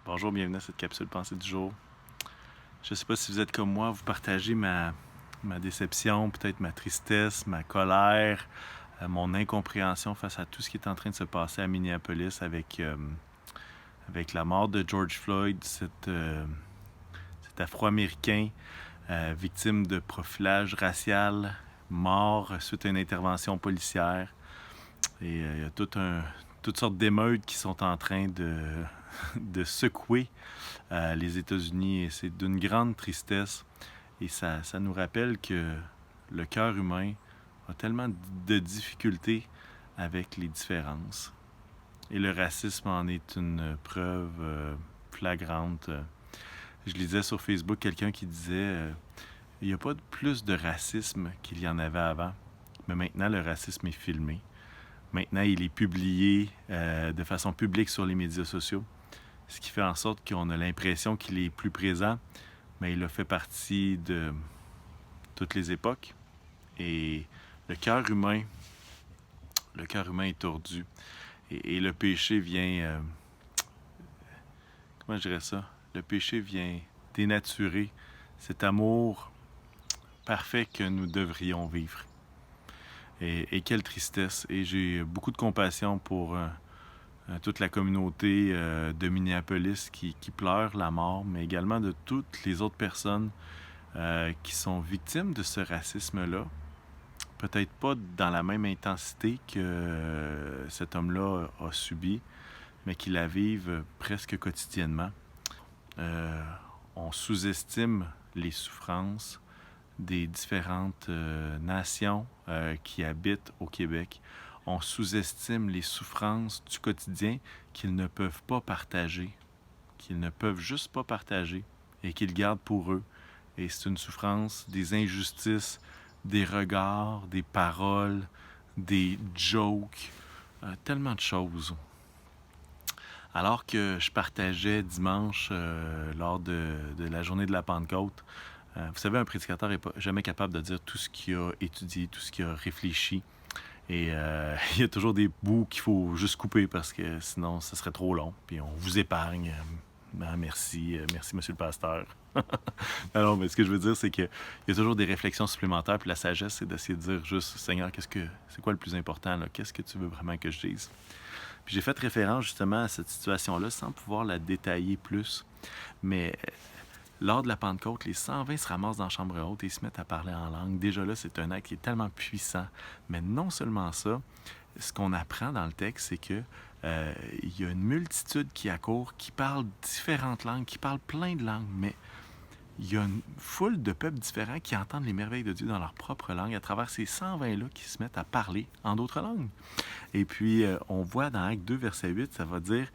Bonjour, bienvenue à cette capsule pensée du jour. Je ne sais pas si vous êtes comme moi, vous partagez ma déception, peut-être ma tristesse, ma colère, mon incompréhension face à tout ce qui est en train de se passer à Minneapolis avec la mort de George Floyd, cet Afro-Américain victime de profilage racial, mort suite à une intervention policière. Et il y a toutes sortes d'émeutes qui sont en train de secouer les États-Unis et c'est d'une grande tristesse et ça nous rappelle que le cœur humain a tellement de difficultés avec les différences. Et le racisme en est une preuve flagrante. Je lisais sur Facebook quelqu'un qui disait il n'y a pas plus de racisme qu'il y en avait avant, mais maintenant le racisme est filmé. Maintenant, il est publié de façon publique sur les médias sociaux, ce qui fait en sorte qu'on a l'impression qu'il est plus présent, mais il a fait partie de toutes les époques. Et le cœur humain, le cœur humain est tordu. Et le péché vient, comment je dirais ça? Le péché vient dénaturer cet amour parfait que nous devrions vivre. Et quelle tristesse. Et j'ai beaucoup de compassion pour toute la communauté de Minneapolis qui pleure la mort, mais également de toutes les autres personnes qui sont victimes de ce racisme-là. Peut-être pas dans la même intensité que cet homme-là a subi, mais qui la vivent presque quotidiennement. On sous-estime les souffrances des différentes nations qui habitent au Québec. On sous-estime les souffrances du quotidien qu'ils ne peuvent pas partager, qu'ils ne peuvent juste pas partager et qu'ils gardent pour eux. Et c'est une souffrance des injustices, des regards, des paroles, des jokes, tellement de choses. Alors que je partageais dimanche lors de la journée de la Pentecôte, vous savez, un prédicateur n'est jamais capable de dire tout ce qu'il a étudié, tout ce qu'il a réfléchi. Et il y a toujours des bouts qu'il faut juste couper parce que sinon, ce serait trop long. Puis on vous épargne. Merci, merci, monsieur le pasteur. Alors, mais ce que je veux dire, c'est qu'il y a toujours des réflexions supplémentaires. Puis la sagesse, c'est d'essayer de dire juste, Seigneur, c'est quoi le plus important, là? Qu'est-ce que tu veux vraiment que je dise? Puis j'ai fait référence justement à cette situation-là sans pouvoir la détailler plus. Mais lors de la Pentecôte, les 120 se ramassent dans la chambre haute et ils se mettent à parler en langue. Déjà là, c'est un acte qui est tellement puissant. Mais non seulement ça, ce qu'on apprend dans le texte, c'est que il y a une multitude qui accourt, qui parle différentes langues, qui parle plein de langues, mais il y a une foule de peuples différents qui entendent les merveilles de Dieu dans leur propre langue à travers ces 120-là qui se mettent à parler en d'autres langues. Et puis, on voit dans Acte 2, verset 8, ça va dire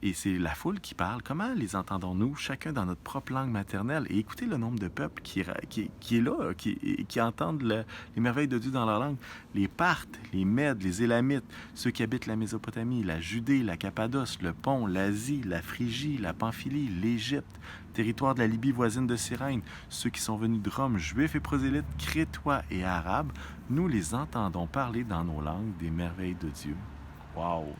et c'est la foule qui parle. Comment les entendons-nous, chacun dans notre propre langue maternelle? Et écoutez le nombre de peuples qui est là, qui entendent les merveilles de Dieu dans leur langue. Les Parthes, les Mèdes, les Élamites, ceux qui habitent la Mésopotamie, la Judée, la Cappadoce, le Pont, l'Asie, la Phrygie, la Pamphylie, l'Égypte, territoire de la Libye voisine de Cyrène, ceux qui sont venus de Rome, juifs et prosélytes, crétois et arabes, nous les entendons parler dans nos langues des merveilles de Dieu. Wow!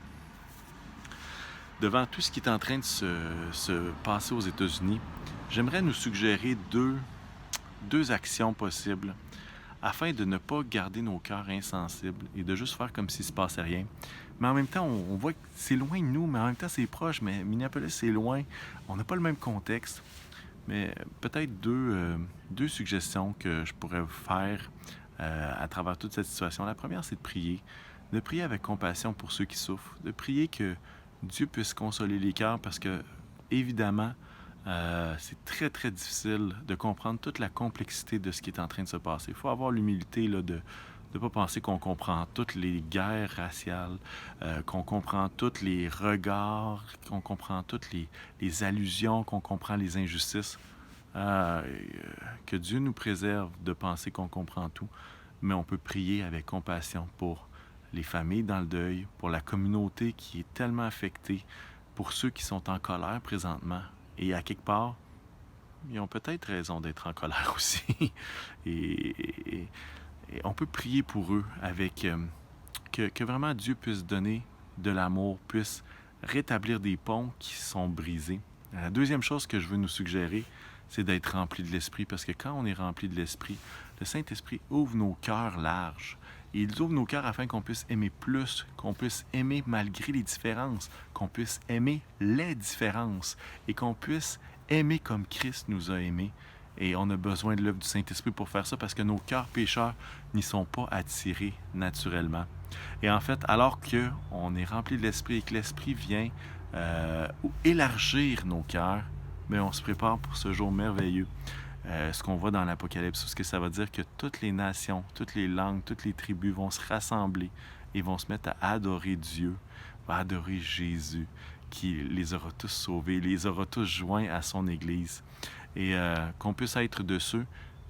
Devant tout ce qui est en train de se passer aux États-Unis, j'aimerais nous suggérer deux actions possibles afin de ne pas garder nos cœurs insensibles et de juste faire comme s'il ne se passait rien. Mais en même temps, on voit que c'est loin de nous, mais en même temps, c'est proche. Mais Minneapolis, c'est loin. On n'a pas le même contexte. Mais peut-être deux suggestions que je pourrais vous faire à travers toute cette situation. La première, c'est de prier. De prier avec compassion pour ceux qui souffrent. De prier que Dieu puisse consoler les cœurs parce que, évidemment, c'est très, très difficile de comprendre toute la complexité de ce qui est en train de se passer. Il faut avoir l'humilité là, de ne pas penser qu'on comprend toutes les guerres raciales, qu'on comprend tous les regards, qu'on comprend toutes les allusions, qu'on comprend les injustices. Que Dieu nous préserve de penser qu'on comprend tout, mais on peut prier avec compassion pour les familles dans le deuil, pour la communauté qui est tellement affectée, pour ceux qui sont en colère présentement. Et à quelque part, ils ont peut-être raison d'être en colère aussi. et, et on peut prier pour eux avec que vraiment Dieu puisse donner de l'amour, puisse rétablir des ponts qui sont brisés. La deuxième chose que je veux nous suggérer, c'est d'être rempli de l'Esprit, parce que quand on est rempli de l'Esprit, le Saint-Esprit ouvre nos cœurs larges. Et il ouvre nos cœurs afin qu'on puisse aimer plus, qu'on puisse aimer malgré les différences, qu'on puisse aimer les différences et qu'on puisse aimer comme Christ nous a aimés. Et on a besoin de l'œuvre du Saint-Esprit pour faire ça parce que nos cœurs pécheurs n'y sont pas attirés naturellement. Et en fait, alors qu'on est rempli de l'Esprit et que l'Esprit vient élargir nos cœurs, mais on se prépare pour ce jour merveilleux. Ce qu'on voit dans l'Apocalypse, ce que ça va dire que toutes les nations, toutes les langues, toutes les tribus vont se rassembler et vont se mettre à adorer Dieu, à adorer Jésus, qui les aura tous sauvés, les aura tous joints à son Église. Et qu'on puisse être de ceux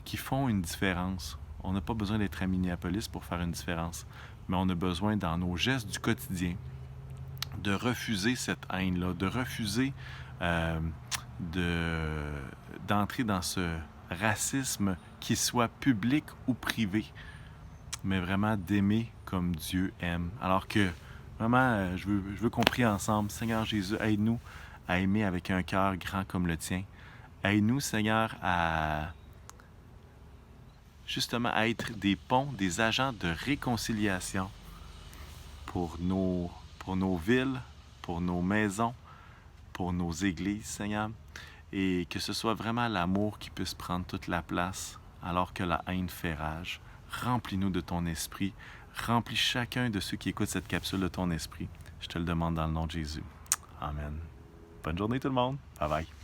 qui font une différence. On n'a pas besoin d'être à Minneapolis pour faire une différence, mais on a besoin dans nos gestes du quotidien de refuser cette haine-là, de refuser d'entrer dans ce racisme, qu'il soit public ou privé, mais vraiment d'aimer comme Dieu aime. Alors que, vraiment, je veux qu'on prie ensemble. Seigneur Jésus, aide-nous à aimer avec un cœur grand comme le tien. Aide-nous, Seigneur, à justement à être des ponts, des agents de réconciliation pour nos villes, pour nos maisons, pour nos églises, Seigneur, et que ce soit vraiment l'amour qui puisse prendre toute la place alors que la haine fait rage. Remplis-nous de ton esprit, remplis chacun de ceux qui écoutent cette capsule de ton esprit. Je te le demande dans le nom de Jésus. Amen. Bonne journée tout le monde. Bye bye.